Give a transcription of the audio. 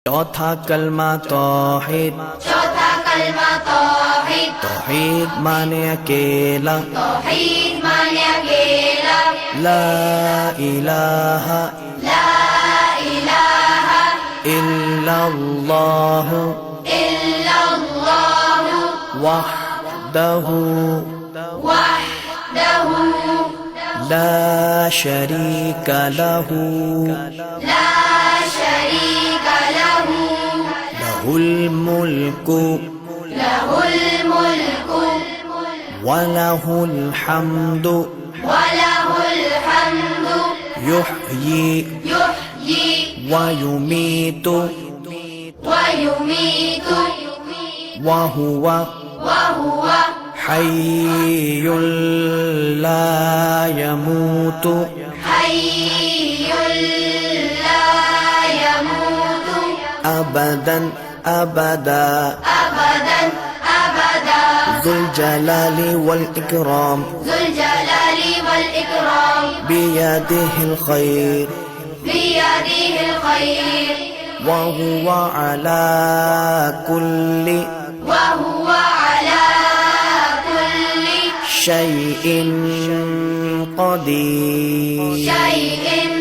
चौथा कलमा तौहीद। चौथा कलमा तौहीद। तौहीद माने अकेला। तौहीद माने अकेला। ला इलाहा ला इलाहा इल्लल्लाहु इल्लल्लाहु वहदहु वहदहु ला शरीका लहु ला शरीका लहु लहुल मुल्कु लहुल मुल्कु वलहुल हम्दु वलहुल हम्दु युहयी युहयी वयुमीतु वयुमीतु वहुव वहुव हय्युल ला यमूतु हय्युल ला यमूतु अबदन अबदा अबदन अबदा ज़ुल जलाली वल इकराम ज़ुल जलाली वल इकराम बियदिहिल खैर बियदिहिल खैर वहुव अला कुल्लि वहुव अला कुल्लि शैइन क़दीर। शैइन